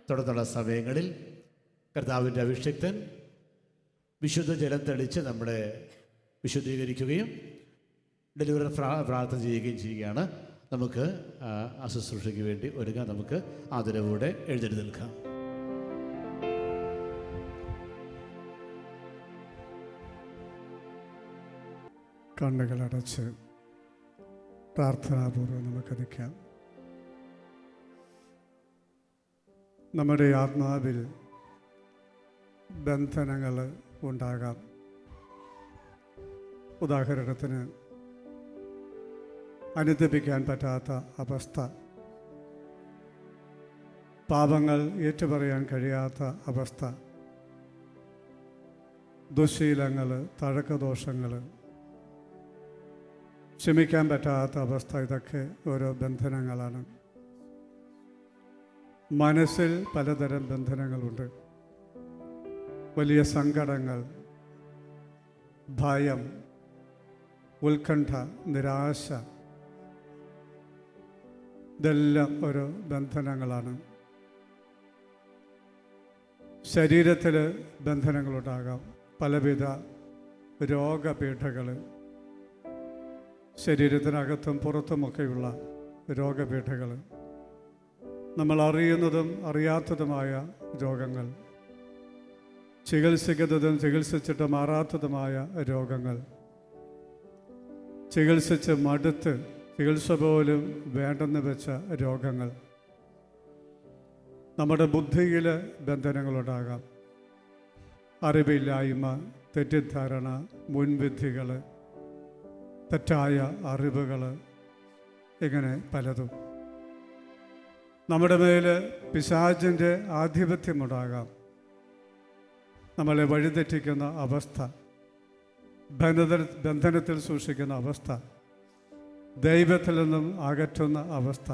തുടർന്നുള്ള സമയങ്ങളിൽ കർത്താവിൻ്റെ അഭിഷിക്തൻ വിശുദ്ധ ജലം തെളിച്ച് നമ്മളെ വിശുദ്ധീകരിക്കുകയും ഡെലിവറി പ്രാർത്ഥന ചെയ്യുകയും ചെയ്യുകയാണ്. നമുക്ക് ആ ശുശ്രൂഷയ്ക്ക് വേണ്ടി ഒരുങ്ങാൻ നമുക്ക് ആദരവോടെ എഴുന്നേറ്റ് നിൽക്കാം. കണ്ണുകളടച്ച് പ്രാർത്ഥനാപൂർവ്വം നമുക്ക് നിൽക്കാം. നമ്മുടെ ആത്മാവിൽ ബന്ധനങ്ങൾ ഉണ്ടാകാം. ഉദാഹരണത്തിന് അനുദപിക്കാൻ പറ്റാത്ത അവസ്ഥ, പാപങ്ങൾ ഏറ്റുപറയാൻ കഴിയാത്ത അവസ്ഥ, ദുശീലങ്ങൾ, തഴക്കദോഷങ്ങൾ, ക്ഷമിക്കാൻ പറ്റാത്ത അവസ്ഥ, ഇതൊക്കെ ഓരോ ബന്ധനങ്ങളാണ്. മനസ്സിൽ പലതരം ബന്ധനങ്ങളുണ്ട്. വലിയ സങ്കടങ്ങൾ, ഭയം, ഉത്കണ്ഠ, നിരാശ, ഇതെല്ലാം ഓരോ ബന്ധനങ്ങളാണ്. ശരീരത്തിൽ ബന്ധനങ്ങളുണ്ടാകാം. പലവിധ രോഗപീഠകൾ, ശരീരത്തിനകത്തും പുറത്തുമൊക്കെയുള്ള രോഗപീഠകൾ, നമ്മൾ അറിയുന്നതും അറിയാത്തതുമായ രോഗങ്ങൾ, ചികിത്സിക്കുന്നതും ചികിത്സിച്ചിട്ട് മാറാത്തതുമായ രോഗങ്ങൾ, ചികിത്സിച്ച് മടുത്ത് ചികിത്സ പോലും വേണ്ടെന്ന് വെച്ച രോഗങ്ങൾ, നമ്മുടെ ബുദ്ധിയിൽ ബന്ധനങ്ങളുണ്ടാകാം. അറിവില്ലായ്മ, തെറ്റിദ്ധാരണ, മുൻവിധികൾ, തെറ്റായ അറിവുകൾ, ഇങ്ങനെ പലതും. നമ്മുടെ മേൽ പിശാചിൻ്റെ ആധിപത്യമുണ്ടാകാം. നമ്മളെ വഴിതെറ്റിക്കുന്ന അവസ്ഥ, ബന്ധനത്തിൽ സൂക്ഷിക്കുന്ന അവസ്ഥ, ദൈവത്തിൽ നിന്നും അകറ്റുന്ന അവസ്ഥ,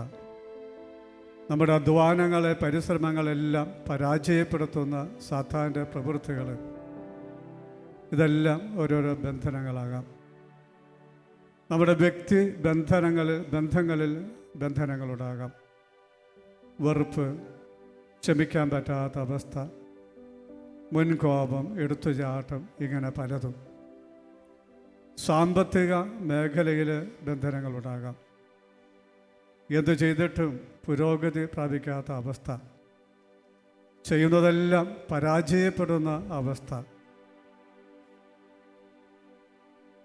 നമ്മുടെ അധ്വാനങ്ങളെ, പരിശ്രമങ്ങളെല്ലാം പരാജയപ്പെടുത്തുന്ന സാത്താൻ്റെ പ്രവൃത്തികൾ, ഇതെല്ലാം ഓരോരോ ബന്ധനങ്ങളാകാം. നമ്മുടെ വ്യക്തി ബന്ധങ്ങളിൽ ബന്ധനങ്ങളുണ്ടാകാം. വെറുപ്പ്, ക്ഷമിക്കാൻ പറ്റാത്ത അവസ്ഥ, മുൻകോപം, എടുത്തുചാട്ടം, ഇങ്ങനെ പലതും. സാമ്പത്തിക മേഖലയിൽ ബന്ധനങ്ങളുണ്ടാകാം. എന്തു ചെയ്തിട്ടും പുരോഗതി പ്രാപിക്കാത്ത അവസ്ഥ, ചെയ്യുന്നതെല്ലാം പരാജയപ്പെടുന്ന അവസ്ഥ,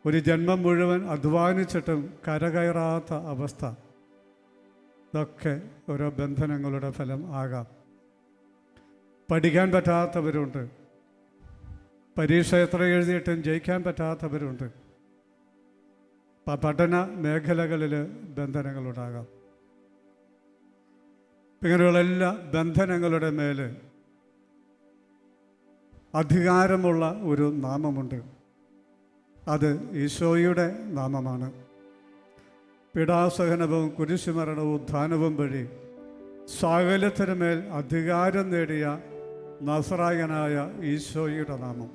ഒരു ജന്മം മുഴുവൻ അധ്വാനിച്ചിട്ടും കരകയറാത്ത അവസ്ഥ, ഇതൊക്കെ ഓരോ ബന്ധനങ്ങളുടെ ഫലം ആകാം. പഠിക്കാൻ പറ്റാത്തവരുണ്ട്. പരീക്ഷ എത്ര എഴുതിയിട്ടും ജയിക്കാൻ പറ്റാത്തവരുണ്ട്. പഠന മേഖലകളിൽ ബന്ധനങ്ങളുണ്ടാകാം. ഇങ്ങനെയുള്ള എല്ലാ ബന്ധനങ്ങളുടെ മേൽ അധികാരമുള്ള ഒരു നാമമുണ്ട്. അത് ഈശോയുടെ നാമമാണ്. പീഡാസഹനവും കുരിശുമരണവും ഉത്ഥാനവും വഴി സകലത്തിനുമേൽ അധികാരം നേടിയ നസറായനായ ഈശോയുടെ നാമം.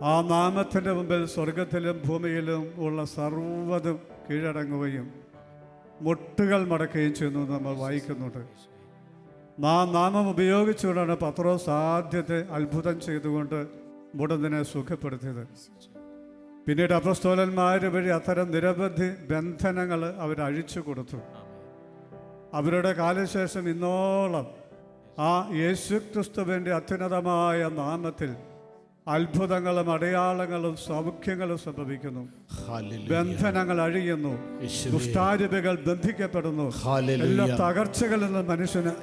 ആ നാമത്തിൻ്റെ മുമ്പിൽ സ്വർഗത്തിലും ഭൂമിയിലും ഉള്ള സർവ്വതും കീഴടങ്ങുകയും മുട്ടുകൾ മടക്കുകയും ചെയ്യുന്നു നമ്മൾ വായിക്കുന്നുണ്ട്. ആ നാമം ഉപയോഗിച്ചുകൊണ്ടാണ് പത്രോസ് ആദ്യത്തെ അത്ഭുതം ചെയ്തുകൊണ്ട് മുടന്തിനെ സുഖപ്പെടുത്തിയത്. പിന്നീട് അപ്പസ്തോലന്മാർ വഴി അത്തരം നിരവധി ബന്ധനങ്ങൾ അവരഴിച്ചു കൊടുത്തു. അവരുടെ കാലശേഷം ഇന്നോളം ആ യേശുക്രിസ്തുവിൻ്റെ അത്യുന്നതമായ നാമത്തിൽ അത്ഭുതങ്ങളും അടയാളങ്ങളും സൗഖ്യങ്ങളും സംഭവിക്കുന്നു. ബന്ധനങ്ങൾ അഴിയുന്നു. ദുഷ്ടാരൂപികൾ ബന്ധിക്കപ്പെടുന്നു. എല്ലാ തകർച്ചകളിൽ നിന്നും മനുഷ്യന്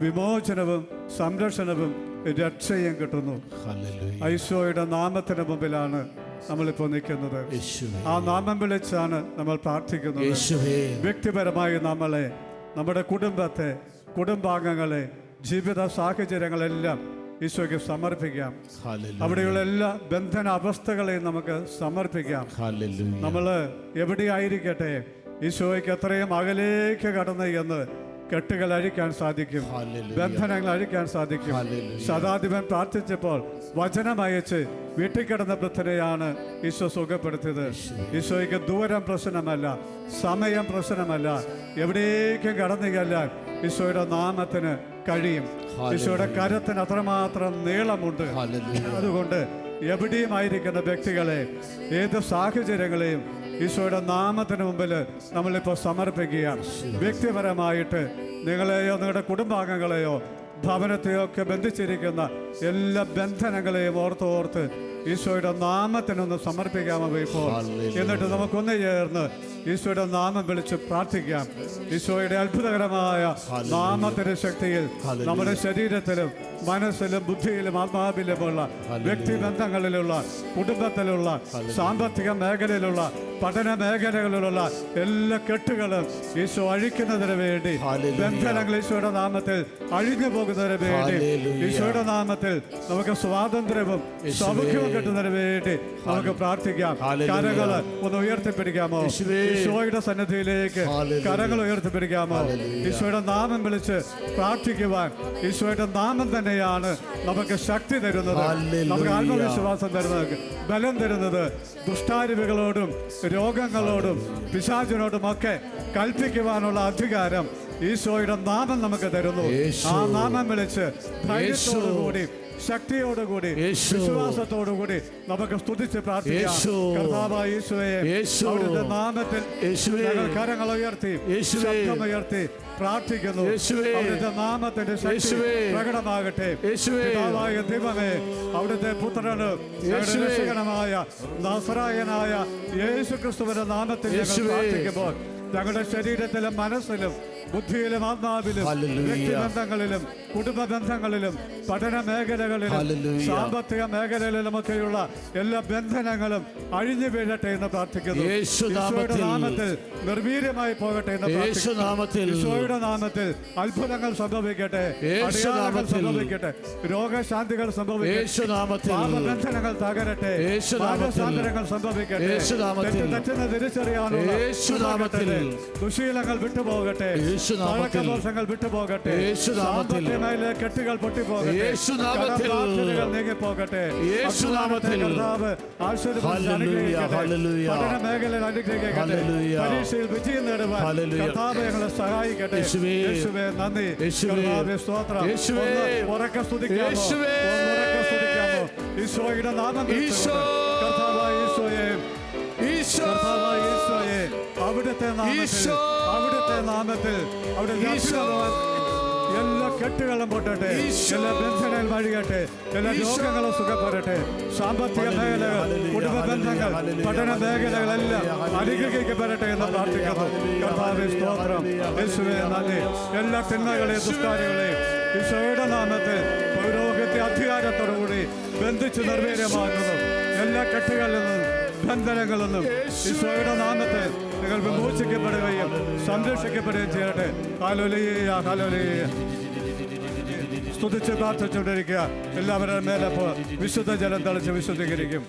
വിമോചനവും സംരക്ഷണവും രക്ഷയും കിട്ടുന്നു. ഈശോയുടെ നാമത്തിന് മുമ്പിലാണ് നമ്മളിപ്പോൾ നിൽക്കുന്നത്. ആ നാമം വിളിച്ചാണ് നമ്മൾ പ്രാർത്ഥിക്കുന്നത്. വ്യക്തിപരമായി നമ്മളെ, നമ്മുടെ കുടുംബത്തെ, കുടുംബാംഗങ്ങളെ, ജീവിത സാഹചര്യങ്ങളെല്ലാം ഈശോയ്ക്ക് സമർപ്പിക്കാം. അവിടെയുള്ള എല്ലാ ബന്ധന അവസ്ഥകളെയും നമുക്ക് സമർപ്പിക്കാം. നമ്മൾ എവിടെയായിരിക്കട്ടെ, ഈശോയ്ക്ക് എത്രയും അകലേക്ക് കടന്ന് എന്ന് കെട്ടുകൾ അഴിക്കാൻ സാധിക്കും. ബന്ധനങ്ങൾ അഴിക്കാൻ സാധിക്കും. ശതാധിപൻ പ്രാർത്ഥിച്ചപ്പോൾ വചനം അയച്ച് വീട്ടിൽ കിടന്ന വൃദ്ധനെയാണ് ഈശോ സുഖപ്പെടുത്തിയത്. ഈശോയ്ക്ക് ദൂരം പ്രശ്നമല്ല, സമയം പ്രശ്നമല്ല. എവിടേക്കും കടന്നു ചെല്ലാൻ ഈശോയുടെ നാമത്തിന് കഴിയും. ഈശോയുടെ കരത്തിന് അത്രമാത്രം നീളമുണ്ട്. അതുകൊണ്ട് എവിടെയുമായിരിക്കുന്ന വ്യക്തികളെ, ഏത് സാഹചര്യങ്ങളെയും ഈശോയുടെ നാമത്തിന് മുമ്പിൽ നമ്മളിപ്പോൾ സമർപ്പിക്കുകയാണ്. വ്യക്തിപരമായിട്ട് നിങ്ങളെയോ നിങ്ങളുടെ കുടുംബാംഗങ്ങളെയോ ഭവനത്തെയോ ഒക്കെ ബന്ധിച്ചിരിക്കുന്ന എല്ലാ ബന്ധനങ്ങളെയും ഓർത്ത് ഈശോയുടെ നാമത്തിനൊന്ന് സമർപ്പിക്കാമോ ഇപ്പോൾ? എന്നിട്ട് നമുക്കൊന്ന് ചേർന്ന് ഈശോയുടെ നാമം വിളിച്ച് പ്രാർത്ഥിക്കാം. ഈശോയുടെ അത്ഭുതകരമായ നാമത്തിന്റെ ശക്തിയിൽ നമ്മുടെ ശരീരത്തിലും മനസ്സിലും ബുദ്ധിയിലും ആത്മാവിലുമുള്ള വ്യക്തിബന്ധങ്ങളിലുള്ള, കുടുംബത്തിലുള്ള, സാമ്പത്തിക മേഖലയിലുള്ള, പഠന മേഖലകളിലുള്ള എല്ലാ കെട്ടുകളും ഈശോ അഴിക്കുന്നതിന് വേണ്ടി, ബന്ധനങ്ങൾ ഈശോയുടെ നാമത്തിൽ അഴിഞ്ഞു പോകുന്നതിന് വേണ്ടി, ഈശോയുടെ നാമത്തിൽ നമുക്ക് സ്വാതന്ത്ര്യവും സൗഖ്യവും കിട്ടുന്നതിന് വേണ്ടി നമുക്ക് പ്രാർത്ഥിക്കാം. കരങ്ങൾ ഒന്ന് ഉയർത്തിപ്പിടിക്കാമോ? ഈശോയുടെ സന്നിധിയിലേക്ക് കരങ്ങൾ ഉയർത്തിപ്പിടിക്കാമോ? ഈശോയുടെ നാമം വിളിച്ച് പ്രാർത്ഥിക്കുവാൻ ഈശോയുടെ നാമം തന്നെയാണ് നമുക്ക് ശക്തി തരുന്നത്, നമുക്ക് ആത്മവിശ്വാസം തരുന്നത്, ബലം തരുന്നത്. ദുഷ്ടാരൂപികളോടും രോഗങ്ങളോടും പിശാചിനോടും ഒക്കെ കൽപ്പിക്കുവാനുള്ള അധികാരം ഈശോയുടെ നാമം നമുക്ക് തരുന്നു. ആ നാമം വിളിച്ച് ധൈര്യത്തോടുകൂടി, ശക്തിയോടുകൂടി, വിശ്വാസത്തോടുകൂടി നമുക്ക് സ്തുതിച്ച് പ്രാർത്ഥിക്കാം. കർത്താവായ യേശുവേ, അവിടുത്തെ നാമത്തിൽ ഞങ്ങൾ കരങ്ങൾ ഉയർത്തി, ശബ്ദമുയർത്തി പ്രാർത്ഥിക്കുന്നു. അവിടുത്തെ നാമത്തിന്റെ ശക്തി പ്രകടമാകട്ടെ. പിതാവായ ദൈവമേ, അവിടുത്തെ പുത്രന് ഞങ്ങളുടെ രക്ഷകനായ നസറായനായ യേശു ക്രിസ്തുവിന്റെ നാമത്തിൽ ഞങ്ങൾ പ്രാർത്ഥിക്കുമ്പോൾ ഞങ്ങളുടെ ശരീരത്തിലും മനസ്സിലും ബുദ്ധിയിലും ആത്മാവിലും വ്യക്തിബന്ധങ്ങളിലും കുടുംബ ബന്ധങ്ങളിലും പഠന മേഖലകളിലും സാമ്പത്തിക മേഖലയിലുമൊക്കെയുള്ള എല്ലാ ബന്ധനങ്ങളും അഴിഞ്ഞു വീഴട്ടെ എന്ന് പ്രാർത്ഥിക്കുന്നു. ഈശോയുടെ നാമത്തിൽ നിർവീര്യമായി പോകട്ടെ എന്ന് പ്രാർത്ഥിക്കുന്നു. ഈശോയുടെ നാമത്തിൽ അത്ഭുതങ്ങൾ സംഭവിക്കട്ടെ, അടയാളങ്ങൾ സംഭവിക്കട്ടെ, രോഗശാന്തികൾ സംഭവിക്കട്ടെ, പാപബന്ധനങ്ങൾ തകരട്ടെ, പാപസാന്തരങ്ങൾ സംഭവിക്കട്ടെ, തെറ്റുന്ന തിരിച്ചറിയാനുള്ള ദുശീലങ്ങൾ വിട്ടുപോകട്ടെ, പഴക്കദോഷങ്ങൾ വിട്ടുപോകട്ടെ, സാമ്പത്തികമായ കെട്ടുകൾ പൊട്ടിപ്പോകട്ടെ, കടബാധ്യതകൾ നീങ്ങിപ്പോകട്ടെ. കർത്താവ് പഠന മേഖലയിൽ അനുഗ്രഹിക്കട്ടെ, പരീക്ഷയിൽ വിജയം നേടുവാൻ കർത്താവ് ഞങ്ങളെ സഹായിക്കട്ടെ. യേശുവേ നന്ദി, കർത്താവേ സ്തോത്രം. ഉറക്കെ സ്തുതിക്കാമോ? ഈശോയുടെ നാമം കർത്താവായ ഈശോയെ, കർത്താവായ ഈശോയെ, അവിടുത്തെ നാമത്തിൽ എല്ലാ കെട്ടുകളും പൊട്ടട്ടെ, എല്ലാ ബന്ധനങ്ങൾ വഴിയട്ടെ, എല്ലാ രോഗങ്ങളും സുഖപ്പെടട്ടെ. സാമ്പത്തിക മേഖലകൾ, കുടുംബ ബന്ധങ്ങൾ, പഠന മേഖലകളെല്ലാം അനുഗ്രഹിക്കപ്പെടട്ടെ എന്ന് പ്രാർത്ഥിക്കുന്നു. കർത്താവേ സ്തോത്രം, യേശുവേ നന്ദി. എല്ലാ തിന്മകളെയും ദുഷ്കാര്യങ്ങളെയും ഈശോയുടെ നാമത്തിൽ പൗരോഹിത്യ അധികാരത്തോടുകൂടി ബന്ധിച്ച് നിർവീര്യമാക്കുന്നു. എല്ലാ കെട്ടുകളിൽ നിന്നും ബന്ധനങ്ങളിൽ നിന്നും ഈശോയുടെ നാമത്തിൽ നിങ്ങൾ വിമോചിക്കപ്പെടുകയും സംരക്ഷിക്കപ്പെടുകയും ചെയ്യട്ടെ. Hallelujah, hallelujah. സ്തുതിച്ച് പ്രാർത്ഥിച്ചുകൊണ്ടിരിക്കുക. എല്ലാവരുടെ മേലെ വിശുദ്ധ ജലം തളിച്ച് വിശുദ്ധീകരിക്കും.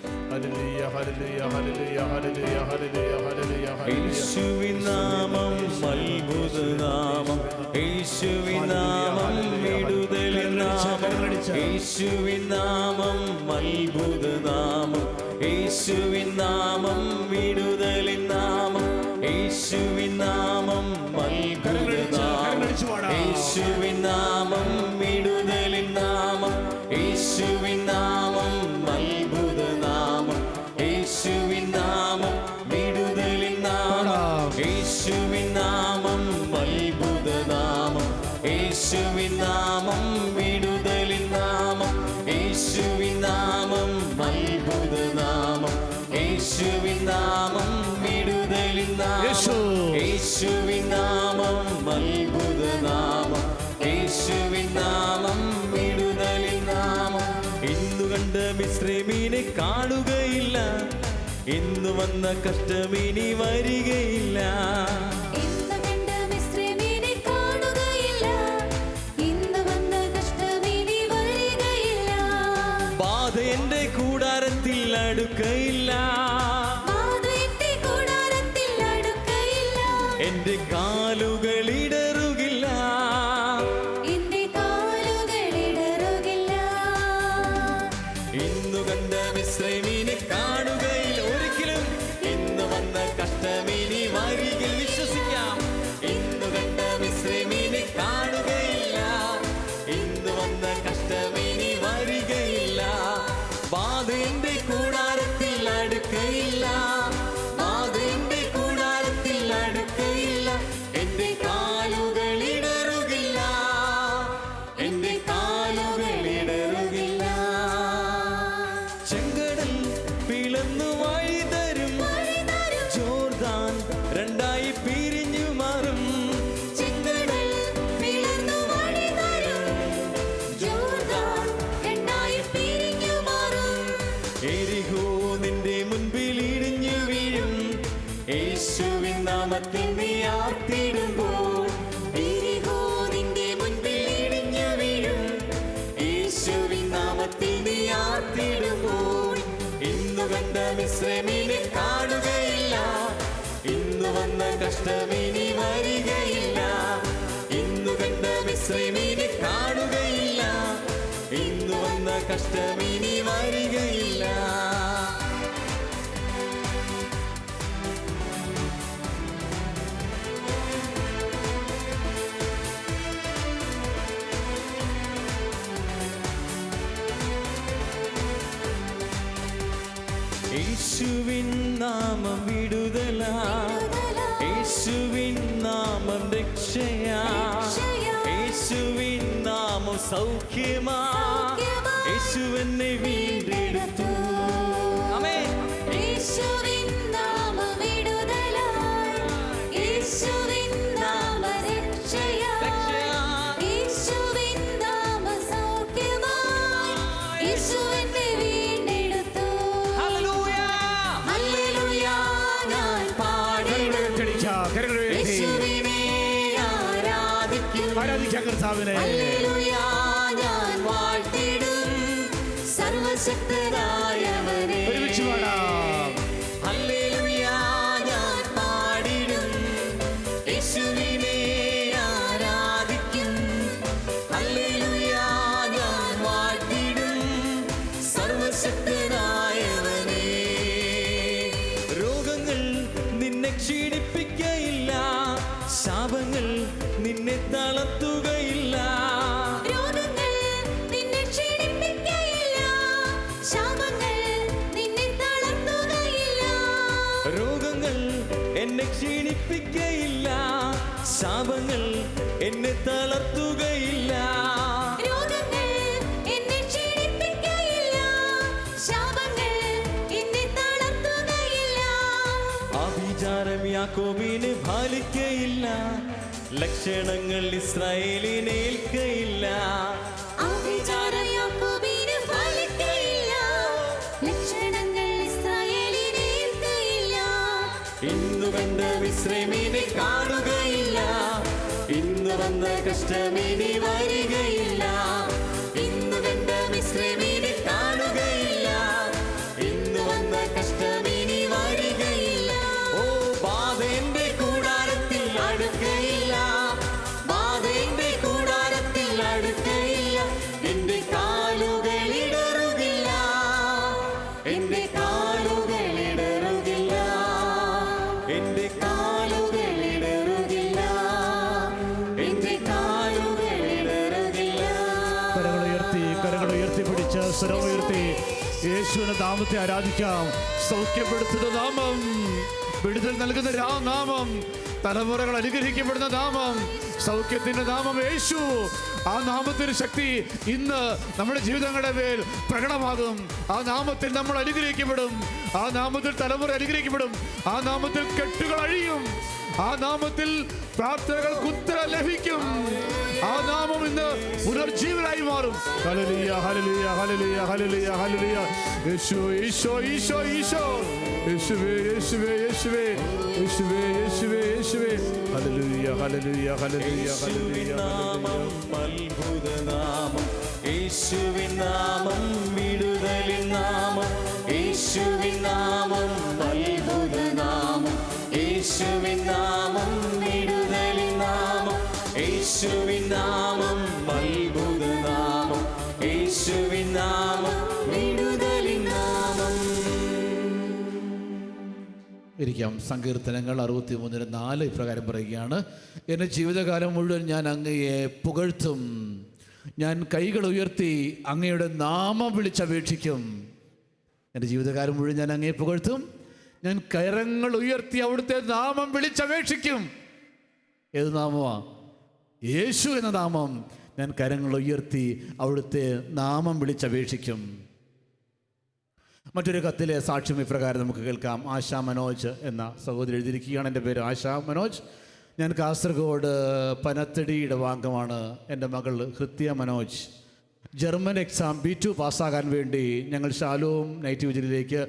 യേശുവിൻ നാമം അത്ഭുത നാമം, യേശുവിൻ നാമം വിടുതലിൻ നാമം, യേശുവിൻ നാമം അത്ഭുത നാമം, യേശുവിൻ നാമം വിടുതലിൻ നാമം, യേശുവിൻ നാമം അത്ഭുത നാമം, യേശുവിൻ നാമം വിടുതലിൻ നാമം, യേശുവിൻ നാമം അത്ഭുത നാമം, യേശുവിൻ നാമം വിടുതലിൻ നാമം, യേശുവിൻ നാമം അത്ഭുത നാമം, യേശുവിൻ നാമം വിടുതലിൻ നാമം, യേശുവിൻ നാമം അത്ഭുത നാമം, യേശുവിൻ നാമം വിടുതലിൻ നാമം, യേശുവിൻ നാമം അത്ഭുത നാമം, യേശുവിൻ നാമം വിടുതലിൻ നാമം. ഇന്നു കണ്ട മിസ്രൈമിനെ കാണുകയില്ല, ഇന്നു വന്ന കഷ്ടമിനി വരികയില്ല. ബാധ എന്റെ കൂടാരത്തിൽ അടുക്കയില്ല, എന്റെ കാലുകൾ ഇടറുകില്ല, ഇന്നു കണ്ട മിസ്രൈമിനെ കാണുകയില്ല ഒരിക്കലും, ഇന്ന് വന്ന കഷ്ടമിനി വരികിൽ വിശ്വസിക്കാം. ഇന്നു കണ്ട മിസ്രൈമിനെ കാണുകയില്ല, കഷ്ടമിനി വരികയില്ല. ഇന്നു കണ്ട മിസ്രൈമിനെ കാണുകയില്ല. ഇന്നു വന്ന കഷ്ടമിനി വരികയില്ല. യേശുവിൻ നാമം വിടുതലാ, യേശുവിൻ നാമം രക്ഷയാ, യേശുവിൻ നാമം സൗഖ്യമാ, യേശുവിനെ വീണ്ടെടുത്തു. ആമേൻ. യേശുവിൻ നാമം വിടുതലായി, യേശുവിൻ നാമം രക്ഷയായി, യേശുവിൻ നാമം സൗഖ്യമായി, യേശുവിനെ വീണ്ടെടുത്തു. ഹല്ലേലൂയ, ഹല്ലേലൂയ ഞാൻ പാടിടും, യേശുവിനെ ആരാധിക്കാം കർത്താവിനെ. ഹല്ലേലൂയ ഞാൻ വാഴ്ത്തിടും സർവശക്തനായവനെ. ഒരുമിച്ച് പാടാം. ഹല്ലേലൂയ ഞാൻ പാടിടും, യേശുവിനെ ആരാധിക്കും. ഹല്ലേലൂയ ഞാൻ വാഴ്ത്തിടും സർവശക്തനായവനെ. രോഗങ്ങൾ നിന്നെ ക്ഷീണിപ്പിക്കയില്ല, ശാപങ്ങൾ നിന്നെ തളർത്തുകയില്ല. രോഗങ്ങൾ നിന്നെ ക്ഷീണിപ്പിക്കയില്ല, ശാപങ്ങൾ നിന്നെ തളർത്തുകയില്ല. രോഗങ്ങൾ എന്നെ ക്ഷീണിപ്പിക്കയില്ല, ശാപങ്ങൾ എന്നെ തളർത്തുകയില്ല. രോഗങ്ങൾ എന്നെ ക്ഷീണിപ്പിക്കയില്ല, ശാപങ്ങൾ എന്നെ തളർത്തുകയില്ല. ആഭിചാരം യാക്കോബിനെ ഫലിക്കയില്ല, ലക്ഷണങ്ങൾ ഇസ്രായേലിനെ ഏൽക്കയില്ല. ആഭിചാരം യാക്കോബിന് ഫലിക്കയില്ല, ലക്ഷണങ്ങൾ ഇസ്രായേലിനെ ഏൽക്കയില്ല. ഇന്നു കണ്ട മിസ്രൈമിനെ കാണുകയില്ല, ഇന്നു വന്ന കഷ്ടമിനി വരികയില്ല. ഇന്നു കണ്ട മിസ്രൈമിനെ കാണുകയില്ല, ഇന്നു വന്ന കഷ്ടമിനി വരികയില്ല. ഓ ബാധ എന്റെ കൂടാരത്തിൽ അടുക്കയില്ല, ബാധ എന്റെ കൂടാരത്തിൽ അടുക്കയില്ല. എന്റെ കാലുകൾ ഇടറുകില്ല, എന്റെ കാലുകൾ ഇടറുകില്ല, എന്റെ കാലുകൾ ഇടറുകില്ല, എന്റെ കാലുകൾ ഇടറുകില്ല. കരങ്ങളുയർത്തി പിടിച്ച് സ്വരമുയർത്തി യേശുവിന്റെ നാമത്തെ ആരാധിക്കാം. സൗഖ്യപ്പെടുത്തുന്ന നാമം, വിടുതൽ നൽകുന്ന നാമം, തലമുറകൾ അനുഗ്രഹിക്കപ്പെടുന്ന നാമം, സൗഖ്യത്തിന്റെ നാമം യേശു. ആ നാമത്തിന്റെ ശക്തി ഇന്ന് നമ്മുടെ ജീവിതങ്ങളുടെ മേൽ പ്രകടമാകും. ആ നാമത്തിൽ നമ്മൾ അനുഗ്രഹിക്കപ്പെടും, ആ നാമത്തിൽ തലമുറ അനുഗ്രഹിക്കപ്പെടും, ആ നാമത്തിൽ കെട്ടുകൾ അഴിയും, ആ നാമത്തിൽ പ്രാർത്ഥനകൾക്ക് ഉത്തരം ലഭിക്കും. ആ നാമം ഇന്ന് പുനർജീവനായി മാറും. ഹല്ലേലൂയ, ഹല്ലേലൂയ, ഹല്ലേലൂയ, ഹല്ലേലൂയ, ഹല്ലേലൂയ. യേശു, ഈശോ, ഈശോ, ഈശോ, യേശുവേ, യേശുവേ, യേശുവേ, യേശുവേ, യേശുവേ, യേശുവേ. ഹല്ലേലൂയ, ഹല്ലേലൂയ, ഹല്ലേലൂയ, ഹല്ലേലൂയ. നാമം അത്ഭുതനാമം, യേശുവിൻ നാമം വിടുതലിൻ നാമം, യേശുവിൻ നാമം അത്ഭുതനാമം, യേശുവിൻ നാമം വിടുതലിൻ നാമം, യേശുവിൻ നാമം അത്ഭുതനാമം, യേശുവിൻ നാമം വിടുതലിൻ നാമം. ഇരിക്കാം. സങ്കീർത്തനങ്ങൾ 63:4 ഇപ്രകാരം പറയുകയാണ്: എൻ്റെ ജീവിതകാലം മുഴുവൻ ഞാൻ അങ്ങയെ പുകഴ്ത്തും, ഞാൻ കൈകൾ ഉയർത്തി അങ്ങയുടെ നാമം വിളിച്ചപേക്ഷിക്കും. എൻ്റെ ജീവിതകാലം മുഴുവൻ ഞാൻ അങ്ങയെ പുകഴ്ത്തും, ഞാൻ കരങ്ങൾ ഉയർത്തി അവിടുത്തെ നാമം വിളിച്ചപേക്ഷിക്കും. ഏത് നാമമാ? യേശു എന്ന നാമം. ഞാൻ കരങ്ങൾ ഉയർത്തി അവിടുത്തെ നാമം വിളിച്ചപേക്ഷിക്കും. മറ്റൊരു കത്തിലെ സാക്ഷ്യം ഇപ്രകാരം നമുക്ക് കേൾക്കാം. ആശാ മനോജ് എന്ന സഹോദരി എഴുതിയിരിക്കുകയാണ്. എൻ്റെ പേര് ആശാ മനോജ്. ഞാൻ കാസർഗോഡ് പനത്തടി ഇടവാംഗമാണ്. എൻ്റെ മകൾ Hrithya Manoj German exam B2 പാസ്സാകാൻ വേണ്ടി ഞങ്ങൾ ഷാലോം നൈറ്റ് വിജിലിലേക്ക്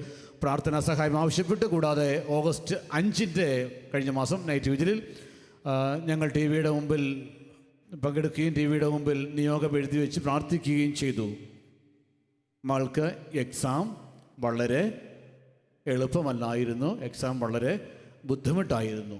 പ്രാർത്ഥനാ സഹായം ആവശ്യപ്പെട്ടു. കൂടാതെ ഓഗസ്റ്റ് 5 കഴിഞ്ഞ മാസം നൈറ്റ് വിജിലിൽ ഞങ്ങൾ ടി വിയുടെ മുമ്പിൽ പങ്കെടുക്കുകയും ടി വിയുടെ മുമ്പിൽ നിയോഗം എഴുതി വെച്ച് പ്രാർത്ഥിക്കുകയും ചെയ്തു. മകൾക്ക് എക്സാം വളരെ എളുപ്പമല്ലായിരുന്നു, എക്സാം വളരെ ബുദ്ധിമുട്ടായിരുന്നു.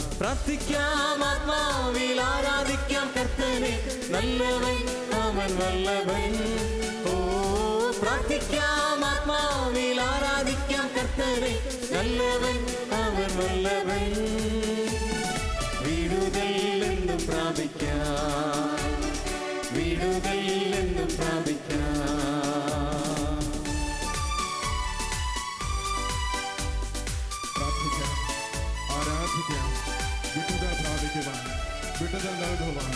പ്രാർത്ഥിക്കാം ആത്മാവിൽ ആരാധിക്കാം കർത്തനെ, നല്ലവൻ അവൻ വല്ലഭൻ. ഓ പ്രാർത്ഥിക്കാം ആത്മാവിൽ ആരാധിക്കാം കർത്തനെ, നല്ലവൻ അവൻ വല്ലഭൻ. വിടുതൽ എന്നും പ്രാപിക്കാം, വിടുതൽ എന്നും പ്രാപിക്കാം. പ്രാർത്ഥിക്കാം, ആരാധിക്കാം, വിടുതൽ പ്രാപിക്കുവാൻ, വിടുതൽ നൽകുവാൻ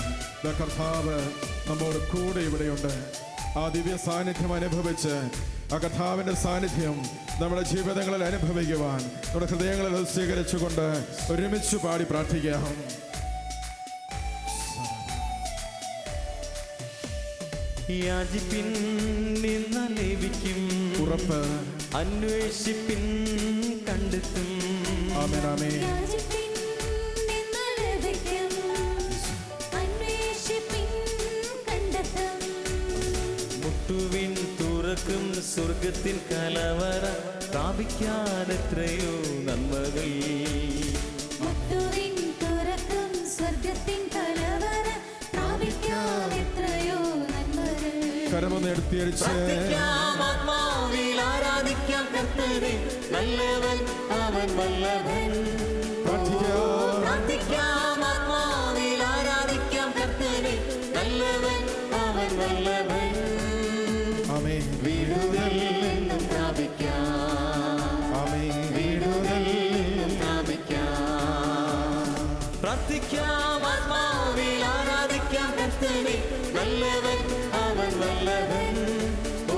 കർത്താവ് നമ്മോട് കൂടെ ഇവിടെയുണ്ട്. ആ ദിവ്യ സാന്നിധ്യം അനുഭവിച്ച് ആ കർത്താവിൻ്റെ സാന്നിധ്യം നമ്മുടെ ജീവിതങ്ങളിൽ അനുഭവിക്കുവാൻ നമ്മുടെ ഹൃദയങ്ങളിൽ സ്വീകരിച്ചുകൊണ്ട് ഒരുമിച്ച് പാടി പ്രാർത്ഥിക്കാം. യാചിപ്പിൻ നിന്നാൽ ലഭിക്കും, ഉറപ്പ്. അന്വേഷിപ്പിൻ കണ്ടെത്തും. ആമേൻ, ആമേൻ. യാചിപ്പിൻ നിന്നാൽ ലഭിക്കും, അന്വേഷിപ്പിൻ കണ്ടെത്തും. മുട്ടുവിൻ തുറക്കും സ്വർഗത്തിൻ കലവറ, പ്രാപിക്കാൻ എത്രയോ നന്മകൾ. മുട്ടുവിൻ തുറക്കും സ്വർഗത്തിൻ കലവറ, പ്രാപിക്കാം എത്രയോ നന്മകൾ. കരമൊന്ന് എടുത്തിയടിച്ച് പ്രാർത്ഥിക്കാം ആത്മാവിൽ ആരാധിക്കാം കർത്തനെ, നല്ലവൻ അവൻ വല്ലഭൻ. പ്രാർത്ഥിക്കാം ആത്മാവിൽ ആരാധിക്കാം കർത്തനെ, നല്ലവൻ അവൻ വല്ലഭൻ. ആമേൻ, വിടുതൽ എന്നും പ്രാപിക്കാം, ആമേൻ. വിടുതൽ എന്നും പ്രാപിക്കാം. പ്രാർത്ഥിക്കാം ആത്മാവിൽ ആരാധിക്കാം കർത്തനെ, നല്ലവൻ അവൻ വല്ലഭൻ. ഓ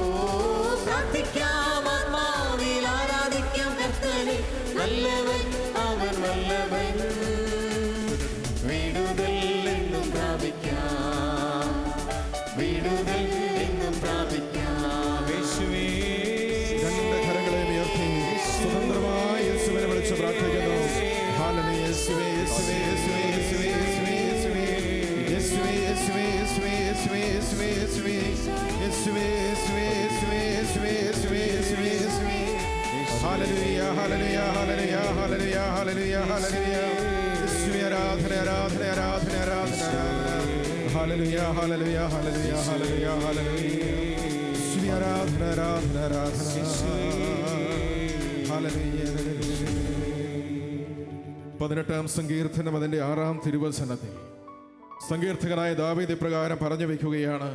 പ്രാർത്ഥിക്കാം ആത്മാവിൽ ആരാധിക്കാം കർത്തനെ, നല്ലവൻ അവൻ വല്ലഭൻ. വിടുതൽ എന്നും പ്രാപിക്കാം, വിടുതൽ എന്നും പ്രാപിക്കാം. യേശുവേ, രണ്ട് കരങ്ങളെയും ഉയർത്തി സ്വതന്ത്രമായി യേശുവിനെ വിളിച്ച് പ്രാർത്ഥിക്കുന്നു. ഹല്ലേലൂയ. യേശുവേ, യേശുവേ, യേശുവേ, യേശുവേ, യേശുവേ, യേശുവേ, യേശുവേ, യേശുവേ, യേശുവേ, യേശുവേ, യേശുവേ, യേശുവേ, യേശുവേ, യേശുവേ, യേശുവേ, യേശുവേ, യേശുവേ, യേശുവേ. ഹല്ലേലൂയ, ഹല്ലേലൂയ, ഹല്ലേലൂയ, ഹല്ലേലൂയ, ഹല്ലേലൂയ, ഹല്ലേലൂയ. യേശുവേ, ആരാധന, ആരാധന, ആരാധന, ആരാധന, ആരാധന. ഹല്ലേലൂയ, ഹല്ലേലൂയ, ഹല്ലേലൂയ, ഹല്ലേലൂയ, ഹല്ലേലൂയ. യേശുവേ, ആരാധന, ആരാധന, ആരാധന. ഹല്ലേലൂയ. 18-ാം സങ്കീർത്തനം അതിൻ്റെ 6-ാം തിരുവചനത്തിൽ സങ്കീർത്തകനായ ദാവീദ് ഇപ്രകാരം പറഞ്ഞു വയ്ക്കുകയാണ്: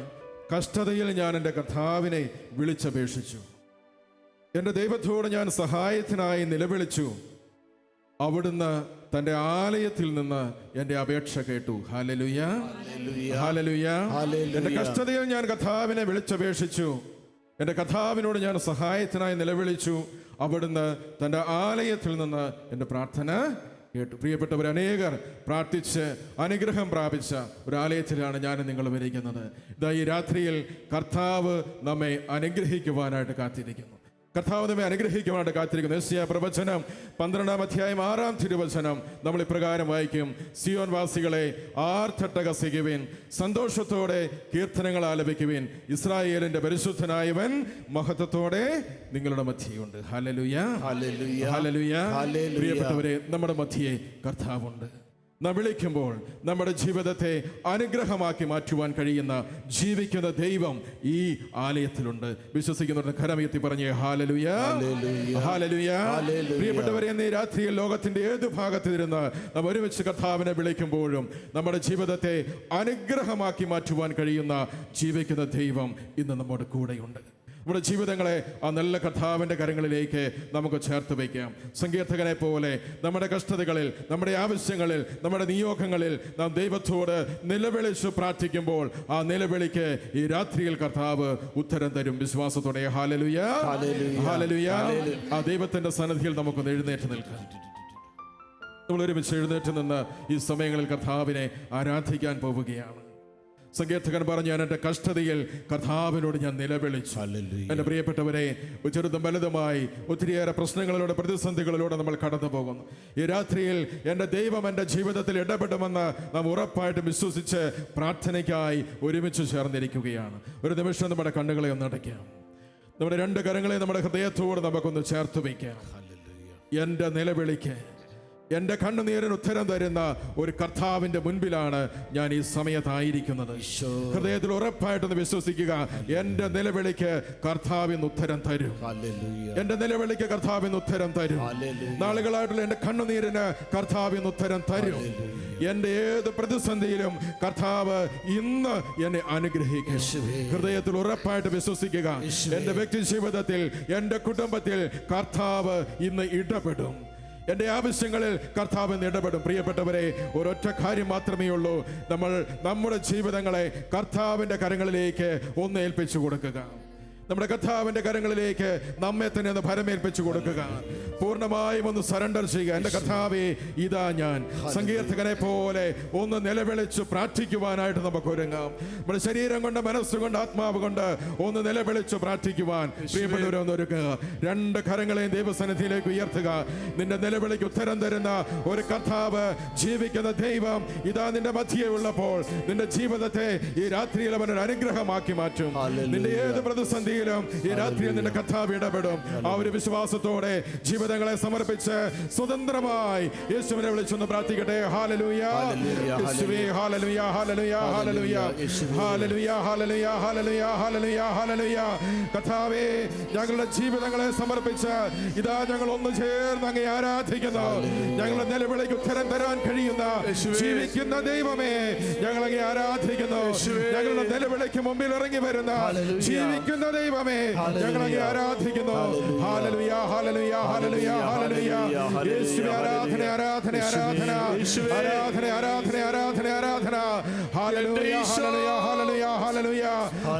കഷ്ടതയിൽ ഞാൻ എൻ്റെ കർത്താവിനെ വിളിച്ചപേക്ഷിച്ചു, എൻ്റെ ദൈവത്തോട് ഞാൻ സഹായത്തിനായി നിലവിളിച്ചു. അവിടുന്ന് തൻ്റെ ആലയത്തിൽ നിന്ന് എൻ്റെ അപേക്ഷ കേട്ടു. Hallelujah, hallelujah. എൻ്റെ കഷ്ടതയിൽ ഞാൻ കർത്താവിനെ വിളിച്ചപേക്ഷിച്ചു, എൻ്റെ കർത്താവിനോട് ഞാൻ സഹായത്തിനായി നിലവിളിച്ചു. അവിടുന്ന് തൻ്റെ ആലയത്തിൽ നിന്ന് എൻ്റെ പ്രാർത്ഥന കേട്ടു. പ്രിയപ്പെട്ടവർ, അനേകർ പ്രാർത്ഥിച്ച് അനുഗ്രഹം പ്രാപിച്ച ഒരു ആലയത്തിലാണ് ഞാൻ നിങ്ങൾ വരിക്കുന്നത്. ഇതാ ഈ രാത്രിയിൽ കർത്താവ് നമ്മെ അനുഗ്രഹിക്കുവാനായിട്ട് കാത്തിരിക്കുന്നു. കർത്താവ് നമ്മെ അനുഗ്രഹിക്കുവാനായിട്ട് കാത്തിരിക്കുന്നു. യെശയ്യാ പ്രവചനം 12-ാം അധ്യായം 6-ാം തിരുവചനം നമ്മൾ ഇപ്രകാരം വായിക്കും: സിയോൻ വാസികളെ ആർത്തട്ടഹസിക്കുവിൻ, സന്തോഷത്തോടെ കീർത്തനങ്ങൾ ആലപിക്കുവിൻ, ഇസ്രായേലിന്റെ പരിശുദ്ധനായവൻ മഹത്വത്തോടെ നിങ്ങളുടെ മധ്യയുണ്ട്. Hallelujah, hallelujah. പ്രിയപ്പെട്ടവരെ, നമ്മുടെ മധ്യയെ കർത്താവുണ്ട്. നാം വിളിക്കുമ്പോൾ നമ്മുടെ ജീവിതത്തെ അനുഗ്രഹമാക്കി മാറ്റുവാൻ കഴിയുന്ന ജീവിക്കുന്ന ദൈവം ഈ ആലയത്തിലുണ്ട്. വിശ്വസിക്കുന്നവരുടെ കരമുയർത്തി പറഞ്ഞേ ഹല്ലേലൂയ, ഹല്ലേലൂയ. പ്രിയപ്പെട്ടവരെ, ഇന്ന് ഈ രാത്രിയിൽ ലോകത്തിന്റെ ഏത് ഭാഗത്തിരുന്ന് നാം ഒരുമിച്ച് കർത്താവിനെ വിളിക്കുമ്പോഴും നമ്മുടെ ജീവിതത്തെ അനുഗ്രഹമാക്കി മാറ്റുവാൻ കഴിയുന്ന ജീവിക്കുന്ന ദൈവം ഇന്ന് നമ്മുടെ കൂടെയുണ്ട്. നമ്മുടെ ജീവിതങ്ങളെ ആ നല്ല കർത്താവിൻ്റെ കരങ്ങളിലേക്ക് നമുക്ക് ചേർത്ത് വയ്ക്കാം. സങ്കീർത്തകനെ പോലെ നമ്മുടെ കഷ്ടതകളിൽ, നമ്മുടെ ആവശ്യങ്ങളിൽ, നമ്മുടെ നിയോഗങ്ങളിൽ നാം ദൈവത്തോട് നിലവിളിച്ച് പ്രാർത്ഥിക്കുമ്പോൾ ആ നിലവിളിക്ക് ഈ രാത്രിയിൽ കർത്താവ് ഉത്തരം തരും. വിശ്വാസത്തോടെ ഹല്ലേലൂയ, ഹല്ലേലൂയ. ആ ദൈവത്തിന്റെ സന്നിധിയിൽ നമുക്കൊന്ന് എഴുന്നേറ്റ് നിൽക്കാം. നമ്മൾ ഒരുമിച്ച് എഴുന്നേറ്റ് നിന്ന് ഈ സമയങ്ങളിൽ കർത്താവിനെ ആരാധിക്കാൻ പോവുകയാണ്. സങ്കീർത്തകൻ പറഞ്ഞു, ഞാൻ എൻ്റെ കഷ്ടതയിൽ കർത്താവിനോട് ഞാൻ നിലവിളിച്ചു. എൻ്റെ പ്രിയപ്പെട്ടവരെ, ചെറുതും വലുതുമായി ഒത്തിരിയേറെ പ്രശ്നങ്ങളിലൂടെ, പ്രതിസന്ധികളിലൂടെ നമ്മൾ കടന്നു പോകുന്നു. ഈ രാത്രിയിൽ എൻ്റെ ദൈവം എൻ്റെ ജീവിതത്തിൽ ഇടപെടുമെന്ന് നാം ഉറപ്പായിട്ടും വിശ്വസിച്ച് പ്രാർത്ഥനയ്ക്കായി ഒരുമിച്ച് ചേർന്നിരിക്കുകയാണ്. ഒരു നിമിഷം നമ്മുടെ കണ്ണുകളെ ഒന്ന് അടയ്ക്കാം. നമ്മുടെ രണ്ട് കരങ്ങളെ നമ്മുടെ ഹൃദയത്തോട് നമുക്കൊന്ന് ചേർത്ത് വയ്ക്കാം. എൻ്റെ നിലവിളിക്ക് എൻ്റെ കണ്ണുനീരിന് ഉത്തരം തരുന്ന ഒരു കർത്താവിൻ്റെ മുൻപിലാണ് ഞാൻ ഈ സമയത്തായിരിക്കുന്നത്. ഹൃദയത്തിൽ ഉറപ്പായിട്ടൊന്ന് വിശ്വസിക്കുക, എൻ്റെ നിലവിളിക്ക് കർത്താവിന് ഉത്തരം തരും. എൻ്റെ നിലവിളിക്ക് കർത്താവിന് ഉത്തരം തരും. നാളുകളായിട്ടുള്ള എൻ്റെ കണ്ണുനീരിന് കർത്താവിന് ഉത്തരം തരും. എൻ്റെ ഏത് പ്രതിസന്ധിയിലും കർത്താവ് ഇന്ന് എന്നെ അനുഗ്രഹിക്കും. ഹൃദയത്തിൽ ഉറപ്പായിട്ട് വിശ്വസിക്കുക, എൻ്റെ വ്യക്തി ജീവിതത്തിൽ, എൻ്റെ കുടുംബത്തിൽ കർത്താവ് ഇന്ന് ഇടപെടും. എൻ്റെ ആവശ്യങ്ങളിൽ കർത്താവ് ഇടപെടും. പ്രിയപ്പെട്ടവരെ, ഒരൊറ്റ കാര്യം മാത്രമേ ഉള്ളൂ, നമ്മൾ നമ്മുടെ ജീവിതങ്ങളെ കർത്താവിൻ്റെ കരങ്ങളിലേക്ക് ഒന്ന് ഏൽപ്പിച്ചു കൊടുക്കുക. നമ്മുടെ കർത്താവിൻ്റെ കരങ്ങളിലേക്ക് നമ്മെ തന്നെ ഒന്ന് ഭരമേൽപ്പിച്ചു കൊടുക്കുക. പൂർണ്ണമായും ഒന്ന് സറണ്ടർ ചെയ്യുക. എൻ്റെ കർത്താവേ, ഇതാ ഞാൻ. സങ്കീർത്തകനെ പോലെ ഒന്ന് നിലവിളിച്ചു പ്രാർത്ഥിക്കുവാനായിട്ട് നമുക്ക് ഒരുങ്ങാം. നമ്മുടെ ശരീരം കൊണ്ട്, മനസ്സുകൊണ്ട്, ആത്മാവ് കൊണ്ട് ഒന്ന് നിലവിളിച്ചു പ്രാർത്ഥിക്കുവാൻ പ്രിയപ്പെട്ടവരെ ഒന്ന് ഒരുക്കുക. രണ്ട് കരങ്ങളെയും ദൈവസന്നിധിയിലേക്ക് ഉയർത്തുക. നിന്റെ നിലവിളിക്ക് ഉത്തരം തരുന്ന ഒരു കർത്താവ്, ജീവിക്കുന്ന ദൈവം ഇതാ നിന്റെ മധ്യേ ഉള്ളപ്പോൾ നിന്റെ ജീവിതത്തെ ഈ രാത്രിയിൽ അവൻ ഒരു അനുഗ്രഹമാക്കി മാറ്റും. നിന്റെ ഏത് പ്രതിസന്ധിയിലും ഈ രാത്രിയിൽ നിന്റെ കർത്താവ് ഇടപെടും. ആ ഒരു വിശ്വാസത്തോടെ ജീവിതങ്ങളെ സമർപ്പിച്ച് സ്വതന്ത്രമായി യേശുവിനെ വിളിച്ചൊന്ന് പ്രാർത്ഥിക്കട്ടെ. ഹല്ലേലൂയ, യേശുവേ, ഹല്ലേലൂയ, ഹല്ലേലൂയ, ഹല്ലേലൂയ, ഹല്ലേലൂയ, ഹല്ലേലൂയ, ഹല്ലേലൂയ, ഹല്ലേലൂയ, ഹല്ലേലൂയ. കർത്താവേ, ഞങ്ങളുടെ ജീവിതങ്ങളെ സമർപ്പിച്ച് ഇതാ ഞങ്ങൾ ഒന്ന് ചേർന്ന് അങ്ങേ ആരാധിക്കുന്നു. ഞങ്ങളുടെ നിലവിളിക്ക് ഉത്തരം തരാൻ കഴിയുന്ന ജീവിക്കുന്ന ദൈവമേ, ഞങ്ങൾ അങ്ങേ ആരാധിക്കുന്നു. ഞങ്ങളുടെ നിലവിളിക്ക് മുമ്പിൽ ഇറങ്ങി വരുന്ന ജീവിക്കുന്ന ദൈവമേ, ഞങ്ങൾ അങ്ങേ ആരാധിക്കുന്നു. ഹല്ലേലൂയ, ഹല്ലേലൂയ, ഹല്ലേലൂയ, ഹല്ലേലൂയ. യേശുവേ, ആരാധന, ആരാധന, ആരാധന, ആരാധന, ആരാധന, ആരാധന, ആരാധന. ഹല്ലേലൂയ, ഹല്ലേലൂയ, ഹല്ലേലൂയ, ഹല്ലേലൂയ.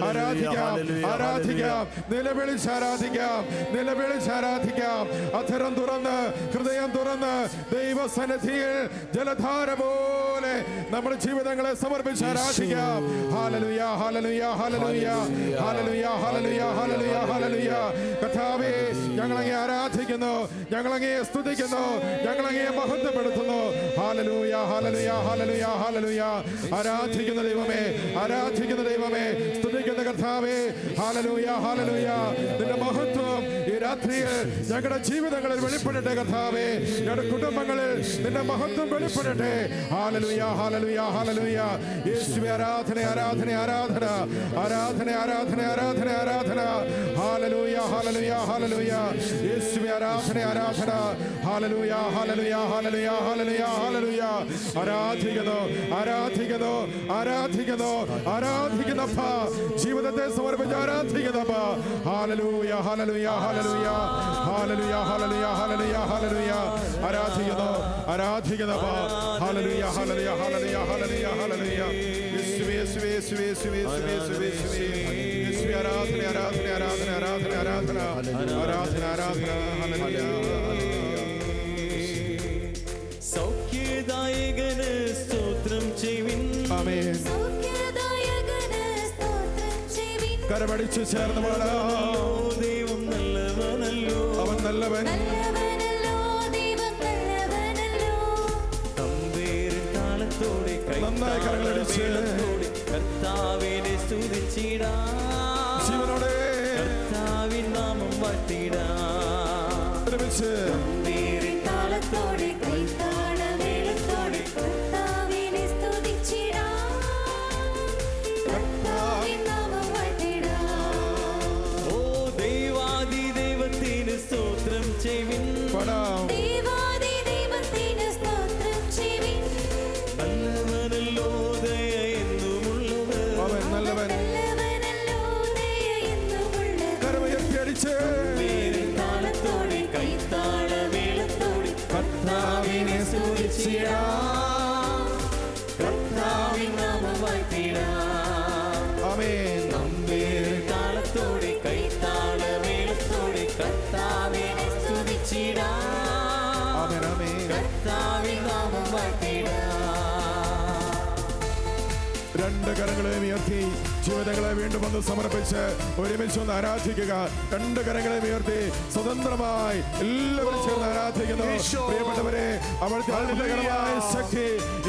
ആരാധിക്കാം, ആരാധിക്കാം, നിലവിളിച്ച് ആരാധിക്കാം, നിലവിളിച്ച് ആരാധിക്കാം. അധരം തുറന്ന്, ഹൃദയം തുറന്ന് ദൈവസന്നിധിയിൽ ജലധാര പോലെ നമ്മുടെ ജീവിതങ്ങളെ സമർപ്പിച്ച് ആരാധിക്കാം. ഹല്ലേലൂയ, ഹല്ലേലൂയ, ഹല്ലേലൂയ, ഹല്ലേലൂയ, ഹല്ലേലൂയ, ഹല്ലേലൂയ, ഹല്ലേലൂയ. കർത്താവേ, ഞങ്ങളങ്ങേ ആരാധിക്കുന്നു, ഞങ്ങളങ്ങേ സ്തുതിക്കുന്നു, ഞങ്ങളങ്ങേ മഹത്വപ്പെടുത്തുന്നു. ഹല്ലേലൂയ, ഹല്ലേലൂയ, ഹല്ലേലൂയ, ഹല്ലേലൂയ. ആരാധിക്കുന്ന ദൈവമേ, ആരാധിക്കുന്ന ദൈവമേ, സ്തുതിക്കുന്ന കർത്താവേ, ഹല്ലേലൂയ, ഹല്ലേലൂയ. നിന്റെ മഹത്വം ഈ രാത്രിയിൽ ഞങ്ങളുടെ ജീവിതങ്ങളിൽ വെളിപ്പെടട്ടെ കർത്താവേ. ഞങ്ങളുടെ കുടുംബങ്ങളിൽ നിന്റെ മഹത്വം വെളിപ്പെടട്ടെ. ഹല്ലേലൂയ, ഹല്ലേലൂയ, ഹല്ലേലൂയ. യേശുവേ, ആരാധന, ആരാധന, ആരാധന, ആരാധന, ആരാധന, ആരാധന, ആരാധന. ഹല്ലേലൂയ, ഹല്ലേലൂയ, ഹല്ലേലൂയ. യേശുവേ, ആരാധന, ആരാധന. ഹല്ലേലൂയ, ഹല്ലേലൂയ, ഹല്ലേലൂയ, ഹല്ലേലൂയ, ഹല്ലേലൂയ. ആരാധിക്കുന്നു, ആരാധിക്കുന്നു, ആരാധിക്കുന്നു, ആരാധിക്കുന്നപ്പ. ജീവിതത്തെ സമർപ്പിച്ച് ആരാധിക്കുന്നപ്പ. ഹല്ലേലൂയ, ഹല്ലേലൂയ, ഹല്ലേലൂയ, ഹല്ലേലൂയ, ഹല്ലേലൂയ, ഹല്ലേലൂയ, ഹല്ലേലൂയ. ആരാധിക്കുന്നു, ആരാധിക്കുന്നപ്പ. ഹല്ലേലൂയ, ഹല്ലേലൂയ, ഹല്ലേലൂയ, ഹല്ലേലൂയ, ഹല്ലേലൂയ. യേശുവേ, യേശുവേ, യേശുവേ, യേശുവേ, യേശുവേ, യേശുവേ, യേശുവേ. യേശുവേ, ആരാധന, ആരാധന, ആരാധന, ആരാധന, ആരാധന, ആരാധന, ആരാധന. ഹല്ലേലൂയ. സൗഖ്യദായകന് സ്തോത്രം ചെയ്യുവിൻ. ആമേൻ. സൗഖ്യദായകന് സ്തോത്രം ചെയ്യുവിൻ. കരമടിച്ചു ചേർന്ന് പാടാം. ദൈവം നല്ലവനല്ലോ, അവൻ നല്ലവൻ. നല്ലവനല്ലോ, ദൈവം നല്ലവനല്ലോ. തമ്പേരിൻ താളത്തോടെ നന്നായി കരങ്ങളടിച്ച് കർത്താവിനെ സ്തുതിച്ചിടാം. ജീവനോടെ കർത്താവിൻ നാമം വാഴ്ത്തിടാം. ഒരുമിച്ച് തമ്പേരിൻ താളത്തോടെ കൈത്താളമേളത്തോടെ കർത്താവിനെ സ്തുതിച്ചിടാം. കർത്താവിൻ നാമം വാഴ്ത്തിടാം. ഓ ദൈവാദി ദൈവത്തിന് സ്തോത്രം ചെയ്യുവിൻ. പാടാം. ദൈവാദി ദൈവത്തിന് സ്തോത്രം ചെയ്യുവിൻ. നല്ലവനല്ലോ, ദയ എന്നുമുള്ളത്. അവൻ നല്ലവൻ. നല്ലവനല്ലോ, ദയ എന്നുമുള്ളത്. കരമുയർത്തി അടിച്ച് താളത്തോടെ കൈത്താളമേളത്തോടെ കർത്താവിനെ സ്തുതിച്ചിടാം. കർത്താവിൻ നാമം വാഴ്ത്തിടാം. ആമേൻ. തമ്പേരിൻ താളത്തോടെ കൈത്താളമേളത്തോടെ കർത്താവിനെ സ്തുതിച്ചിടാം. ആമേൻ, ആമേൻ. കർത്താവിൻ നാമം വാഴ്ത്തിടാം. രണ്ട് കരങ്ങളെയും ഉയർത്തി ജീവിതങ്ങളെ വീണ്ടും ഒന്ന് സമർപ്പിച്ച് ഒരുമിച്ച് ഒന്ന് ആരാധിക്കുക. രണ്ട് കരങ്ങളെ ഉയർത്തി സ്വതന്ത്രമായി എല്ലാവരും ചേർന്ന് ആരാധിക്കുന്നു. പ്രിയപ്പെട്ടവരെ, അവിടുത്തെ അത്ഭുതകരമായ ശക്തി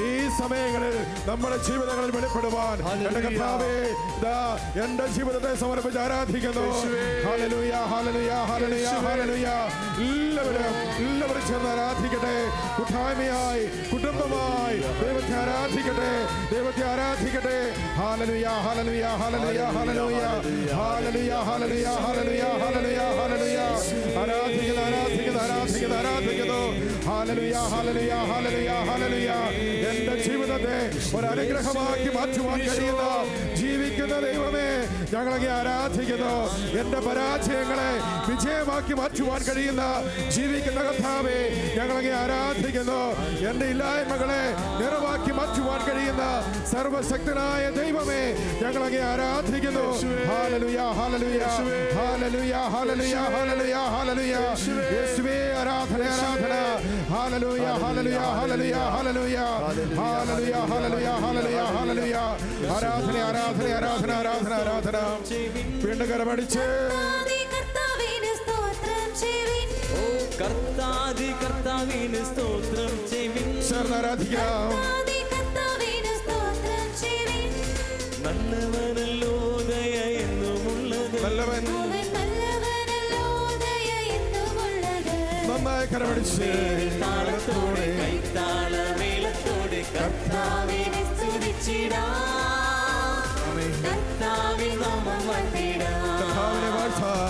ഈ സമയങ്ങളിൽ നമ്മുടെ ജീവിതങ്ങളിൽ വെളിപ്പെടുവാൻ എന്റെ കർത്താവേ ദാ എന്റെ ജീവിതത്തെ സമർപ്പിച്ച് ആരാധിക്കുന്നു. ഹല്ലേലൂയ, ഹല്ലേലൂയ, ഹല്ലേലൂയ, ഹല്ലേലൂയ. എല്ലാവരും ചേർന്ന് ആരാധിക്കട്ടെ. കൂട്ടായ്മയായി, കുടുംബമായി ദൈവത്തെ ആരാധിക്കട്ടെ, ദൈവത്തെ ആരാധിക്കട്ടെ. ഹല്ലേലൂയ, ഹല്ലേലൂയ, ഹല്ലേലൂയ, ഹല്ലേലൂയ, ഹല്ലേലൂയ, ഹല്ലേലൂയ, ഹല്ലേലൂയ, ഹല്ലേലൂയ, ഹല്ലേലൂയ. ആരാധിക്കുന്നു, ആരാധിക്കുന്നു, ആരാധിക്കുന്നു, ആരാധിക്കുന്നു. ഹല്ലേലൂയ, ഹല്ലേലൂയ, ഹല്ലേലൂയ, ഹല്ലേലൂയ. എന്റെ ജീവിതത്തെ ഒരു അനുഗ്രഹമാക്കി മാറ്റുവാൻ കഴിയുന്ന ജീവിക്കുന്ന ദൈവമേ, ഞങ്ങളെ ആരാധിക്കുന്നു. എന്റെ പരാജയങ്ങളെ വിജയമാക്കി മാറ്റുവാൻ കഴിയുന്ന ജീവിക്കുന്ന കർത്താവേ, ഞങ്ങളെ ആരാധിക്കുന്നു. എന്റെ ഇല്ലായ്മകളെ നിറവാക്കി മാറ്റുവാൻ കഴിയുന്ന സർവശക്തനായ ദൈവമേ, ഞങ്ങളെ ആരാധിക്കുന്നു. ഹല്ലേലൂയ, ഹല്ലേലൂയ, ഹല്ലേലൂയ, ഹല്ലേലൂയ, ഹല്ലേലൂയ, ഹല്ലേലൂയ. യേശുവേ, ആരാധന, ആരാധന. ഹല്ലേലൂയ, ഹല്ലേലൂയ, ഹല്ലേലൂയ, ഹല്ലേലൂയ, ഹല്ലേലൂയ, ഹല്ലേലൂയ, ഹല്ലേലൂയ, ഹല്ലേലൂയ. ആരാധന, ആരാധന, ആരാധന, ആരാധന, ആരാധന. വീണ്ടും കരമടിച്ച് കർത്താവിന് സ്തോത്രം ചെയ്യുവിൻ. ഓ കർത്താതി കർത്താവിന് സ്തോത്രം ചെയ്യുവിൻ. ചേർന്ന് ആരാധിക്കാം. കർത്താവിന് സ്തോത്രം ചെയ്യുവിൻ. നല്ലവനല്ലോ ദയ എന്നുമുള്ളത്. നല്ലവൻ അവൻ നല്ലവനല്ലോ, ദയ എന്നുമുള്ളത്. നന്നായി കരമടിച്ച് താളത്തോടെ കൈത്താളമേളത്തോടെ കർത്താവിനെ സ്തുതിച്ചിടാം. കർത്താവിൻ നാമം വാഴ്ത്തിടാം. കർത്താവിനെ വാഴ്ത്താം.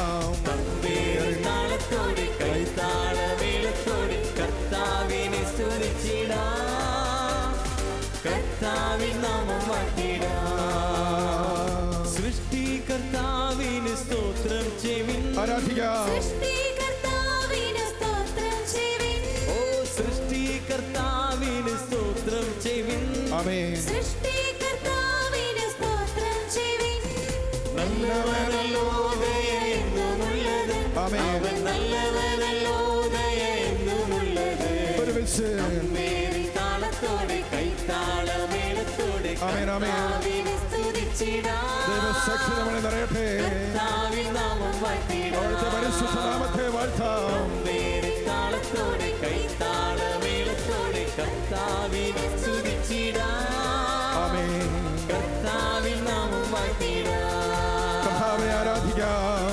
താളത്തോടെ കൈത്താളമേളത്തോടെ കർത്താവിനെ സ്തുതിച്ചിടാം. കർത്താവിൻ നാമം വാഴ്ത്തിടാം. സൃഷ്ടികർത്താവിന് സ്തോത്രം ചെയ്യുവിൻ. ആരാധിക്കാം. സൃഷ്ടികർത്താവിന് സ്തോത്രം ചെയ്യുവിൻ. ഓ സൃഷ്ടികർത്താവിന് സ്തോത്രം ചെയ്യുവിൻ. ആമേൻ. സൃഷ്ടികർത്താവിന് സ്തോത്രം ചെയ്യുവിൻ. നല്ലവനല്ലോ ദയ എന്നുമുള്ളത്. ആമേൻ. അവൻ നല്ലവനല്ലോ ദയ എന്നുമുള്ളത്. ഒരുമിച്ച് താളത്തോടെ കൈത്താളമേളത്തോടെ ആമേൻ, ആമേൻ. കർത്താവിനെ സ്തുതിച്ചിടാം. ദൈവശക്തി നമ്മളെ നിറയട്ടെ. കർത്താവിൻ നാമം വാഴ്ത്തിടാം. അവിടുത്തെ പരിശുദ്ധ നാമത്തെ വാഴ്ത്താം. താളത്തോടെ കൈത്താളമേളത്തോടെ കർത്താവിനെ സ്തുതിച്ചിടാം. ആമേൻ. കർത്താവിൻ നാമം വാഴ്ത്തിടാം. കർത്താവിനെ ആരാധിക്കാം.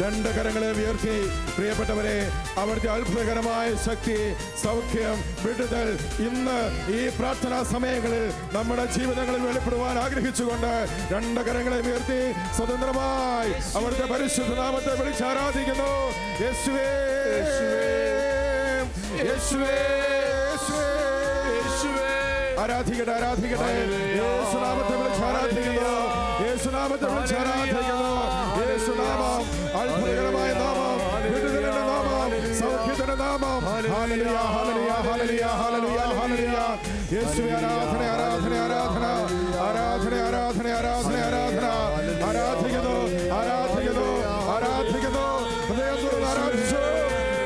രണ്ട് കരങ്ങളെ ഉയർത്തി പ്രിയപ്പെട്ടവരെ, അവിടുത്തെ അത്ഭുതകരമായ ശക്തി, സൗഖ്യം, വിടുതൽ ഇന്ന് ഈ പ്രാർത്ഥനാ സമയങ്ങളിൽ നമ്മുടെ ജീവിതങ്ങളിൽ വെളിപ്പെടുവാൻ ആഗ്രഹിച്ചുകൊണ്ട് രണ്ട് കരങ്ങളെ ഉയർത്തി സ്വതന്ത്രമായി അവിടുത്തെ പരിശുദ്ധ നാമത്തെ വിളിച്ച് ആരാധിക്കുന്നു. യേശുവേ, യേശുവേ, യേശുവേ. ആരാധിക്കട്ടെ, ആരാധിക്കട്ടെ. യേശുനാമത്തെ വിളിച്ച് ആരാധിക്കുന്നു. യേശുനാമത്തെ വിളിച്ച് ആരാധിക്കുന്നു. യേശുനാമം അത്ഭുതകരമായ നാമം, വിടുതലിന്റെ നാമം, സൗഖ്യത്തിന്റെ നാമം. ഹല്ലേലൂയ, ഹല്ലേലൂയ, ഹല്ലേലൂയ, ഹല്ലേലൂയ, ഹല്ലേലൂയ. യേശുവേ, ആരാധന, ആരാധന, ആരാധന, ആരാധന, ആരാധന, ആരാധന, ആരാധന. ആരാധിക്കുന്നു, ആരാധിക്കുന്നു, ആരാധിക്കുന്നു. ഹൃദയം തുറന്ന് ആരാധിച്ചു.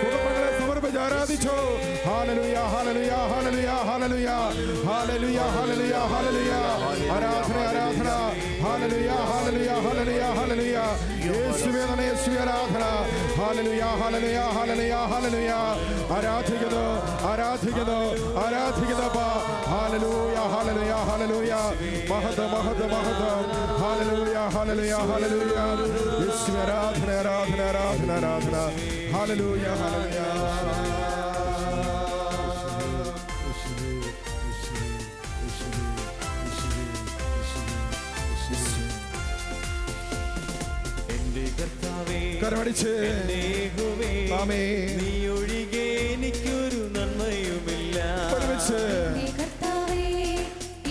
കുടുംബങ്ങളെ സമർപ്പിച്ച് ആരാധിച്ചു. ഹല്ലേലൂയ, ഹല്ലേലൂയ, ഹല്ലേലൂയ, ഹല്ലേലൂയ, ഹല്ലേലൂയ, ഹല്ലേലൂയ, ഹല്ലേലൂയ. ആരാധന, ആരാധന. ഹല്ലേലൂയ, ഹല്ലേലൂയ, ഹല്ലേലൂയ, ഹല്ലേലൂയ. യേശുവേ നന്ദി, യേശുവേ ആരാധന. ഹല്ലേലൂയ, ഹല്ലേലൂയ, ഹല്ലേലൂയ, ഹല്ലേലൂയ. ആരാധിക്കുന്നു, ആരാധിക്കുന്നു, ആരാധിക്കുന്നപ്പാ. ഹല്ലേലൂയ, ഹല്ലേലൂയ, ഹല്ലേലൂയ. മഹത്വം, മഹത്വം, മഹത്വം. ഹല്ലേലൂയ, ഹല്ലേലൂയ, ഹല്ലേലൂയ. യേശുവേ ആരാധന, ആരാധന, ആരാധന, ആരാധന. ഹല്ലേലൂയ, ഹല്ലേലൂയ. എന്റെ കർത്താവേ, കരമടിച്ച് എന്റെ യഹോവേ, ആമേൻ. നീ ഒഴികെ എനിക്കൊരു നന്മയുമില്ല. ഒരുമിച്ച് കർത്താവേ,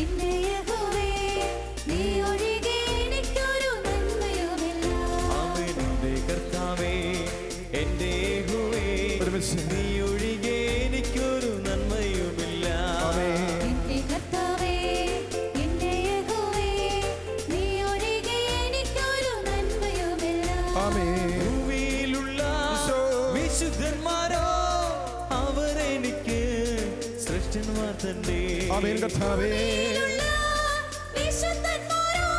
എന്റെ യഹോവേ, നീ ഒഴികെ എനിക്കൊരു നന്മയുമില്ല. ആമേൻ. എന്റെ കർത്താവേ, എന്റെ യഹോവേ, ഒരുമിച്ച് നീ ഒഴികെ എനിക്കൊരു നന്മയുമില്ല. എന്റെ കർത്താവേ, എന്റെ യഹോവേ, നീ ഒഴികെ എനിക്കൊരു നന്മയുമില്ല. ആമേൻ. ഭൂമിയിലുള്ള വിശുദ്ധന്മാരോ അവരെനിക്ക് ശ്രേഷ്ഠന്മാർ തന്നെ. ആമേൻ. കർത്താവേ, ഭൂമിയിലുള്ള വിശുദ്ധന്മാരോ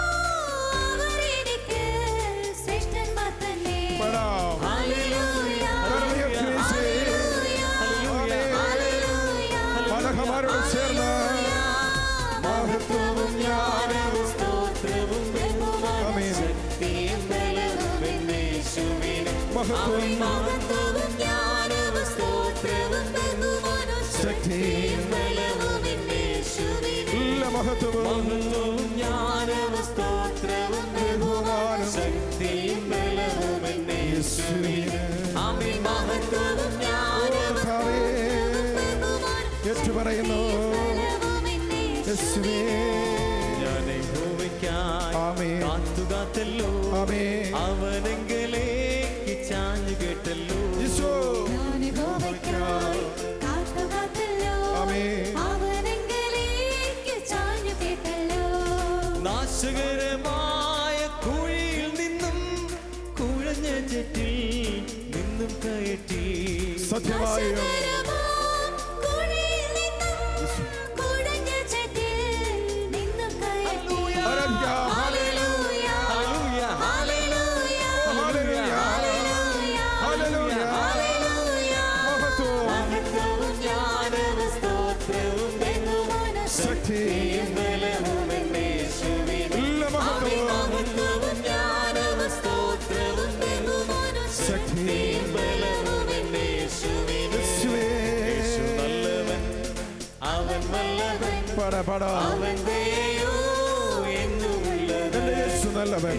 മഹത്വം മഹത്വവും ജ്ഞാനവും സ്തോത്രവും ബഹുമാനവും ശക്തിയും ബലവും യേശുവിന്. എല്ലാ മഹത്വവും ജ്ഞാനവും സ്തോത്രവും ബഹുമാനവും ശക്തിയും ബലവും യേശുവിന്. ആമേൻ. മഹത്വവും ജ്ഞാനവും ഏറ്റുപറയുന്നു യേശുവേ. ഞാൻ യഹോവയ്ക്കായി കാത്തുകാത്തല്ലോ, അവനെങ്കിലേക്ക് ചാഞ്ഞു കേട്ടല്ലോ. ഞാൻ യഹോവയ്ക്കായി കാത്തുകാത്തല്ലോ, അവനെങ്കിലേക്ക് ചാഞ്ഞു കേട്ടല്ലോ. നാശകരമായ കുഴിയിൽ നിന്നും കുഴഞ്ഞ ചെറ്റിൽ നിന്നും കയറ്റി സത്യമായും കുഴിയിൽ നിന്നും കുഴഞ്ഞ ചെറ്റിൽ നിന്നും കയറ്റി. ഹല്ലേലൂയ, ഹല്ലേലൂയ, ഹല്ലേലൂയ, ഹല്ലേലൂയ, ഹല്ലേലൂയ. മഹത്വവും ജ്ഞാനവും സ്തോത്രവും ബഹുമാനവും ശക്തിയും ബലവും യേശുവിന്. മഹത്വവും ജ്ഞാനവും സ്തോത്രവും ബഹുമാനവും ശക്തിയും ബലവും യേശുവിന്. യേശു നല്ലവൻ, അവൻ വല്ലവൻ, അവൻ ദയയോ എന്നുമുള്ളത്. യേശു നല്ലവൻ.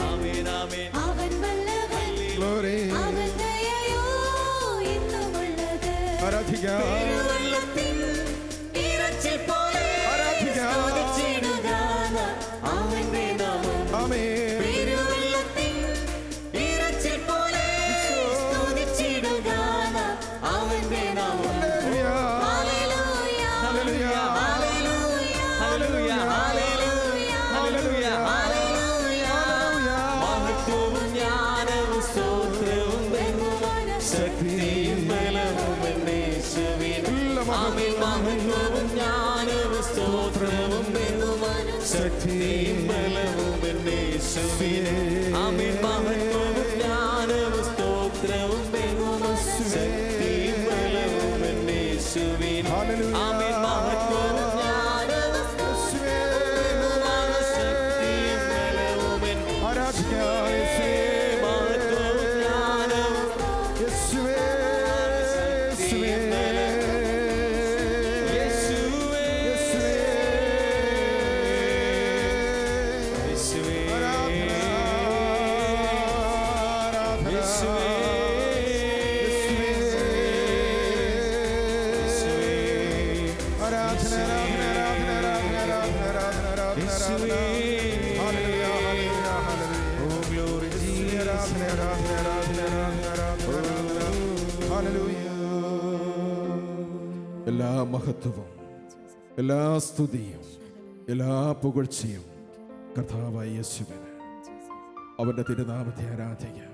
ആമേൻ, ആമേൻ. അവൻ വല്ലവൻ, Glory. അവൻ ദയയോ എന്നുമുള്ളത്. ആരാധിക്കാം. പെരുവെള്ളത്തിൽ ഇരച്ചിൽ പോലെ സ്തുതിച്ചിടുക അവന്റെ നാമം. ആമേൻ. പെരുവെള്ളത്തിൽ ഇരച്ചിൽ പോലെ സ്തുതിച്ചിടുക അവന്റെ നാമം. ഹല്ലേലൂയ. ഹല്ലേലൂയ, ഹല്ലേലൂയ, ഹല്ലേലൂയ, ഹല്ലേലൂയ, ഹല്ലേലൂയ, ഹല്ലേലൂയ. മഹത്വവും ജ്ഞാനവും സ്തോത്രവും ബഹുമാനവും ശക്തിയും ബലവും യേശുവിന്. ആമേൻ. മഹത്വവും ജ്ഞാനവും സ്തോത്രവും ബഹുമാനവും ശക്തിയും ബലവും യേശുവിന്. ആമേൻ. മഹത്വവും ജ്ഞാനവും സ്തോത്രവും ബഹുമാനവും ശക്തിയും ബലവും യേശുവിന്. ആമേൻ. മഹത്വവും ജ്ഞാനവും ബഹുമാനവും ശക്തിയും ബലവും ആരാധിക്കാം. യേശുവേ. മഹത്വവും ജ്ഞാനവും യേശുവേ. യേശുവേ. യേശുവേ, യേശുവേ, യേശുവേ, Oh, glory to Jesus. എല്ലാ മഹത്വവും എല്ലാ സ്തുതിയും എല്ലാ പുകഴ്ചയും കർത്താവായ യേശുവിന്. അവൻ്റെ തിരുനാമത്തെ ആരാധിക്കാം.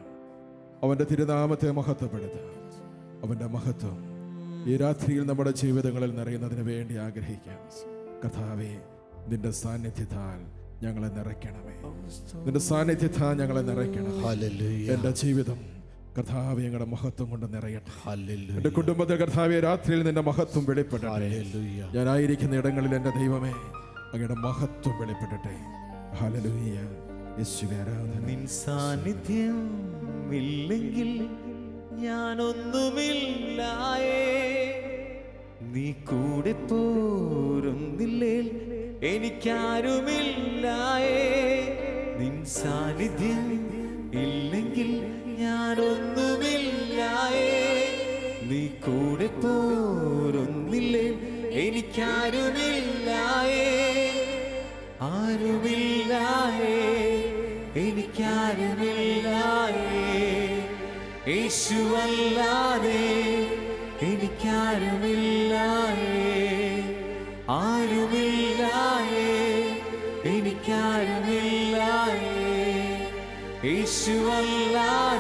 അവൻ്റെ തിരുനാമത്തെ മഹത്വപ്പെടുത്തുക. അവൻ്റെ മഹത്വം ഈ രാത്രിയിൽ നമ്മുടെ ജീവിതങ്ങളിൽ നിറയുന്നതിന് വേണ്ടി ആഗ്രഹിക്കാം. കർത്താവേ, നിന്റെ സാന്നിധ്യത്താൽ ഞങ്ങളെ നിറയ്ക്കണമേ. നിന്റെ സാന്നിധ്യത്താൽ ഞങ്ങളെ നിറയ്ക്കണം. എൻ്റെ ജീവിതം കർത്താവേ ഞങ്ങളുടെ മഹത്വം കൊണ്ട് നിറയട്ടെ. എൻ്റെ കുടുംബത്തിൽ കർത്താവേ രാത്രിയിൽ നിന്റെ മഹത്വം വെളിപ്പെടട്ടെ. ഞാനായിരിക്കുന്ന ഇടങ്ങളിൽ എൻ്റെ ദൈവമേ അങ്ങയുടെ മഹത്വം വെളിപ്പെടട്ടെ. ഹല്ലേലൂയ. യേശുവേ ആരാധന. നിൻ സാന്നിധ്യം ഇല്ലെങ്കിൽ ഞാനൊന്നുമില്ലായേ. നീ കൂടെ പോരുന്നില്ലേ എനിക്കാരുമില്ലായേ. നിൻ സാന്നിധ്യം ഇല്ലെങ്കിൽ ഞാനൊന്നുമില്ലായേ. നീ കൂടെ പോരുന്നില്ലേ എനിക്കാരുമില്ലായേ. ആരുമില്ലായേ, എനിക്കാരുമില്ലായേ. യേശുവല്ലാതെ എനിക്കാരുമില്ലായേ. ആരുമില്ലായേ, എനിക്കാരുമില്ലായേ. യേശുവല്ലാതെ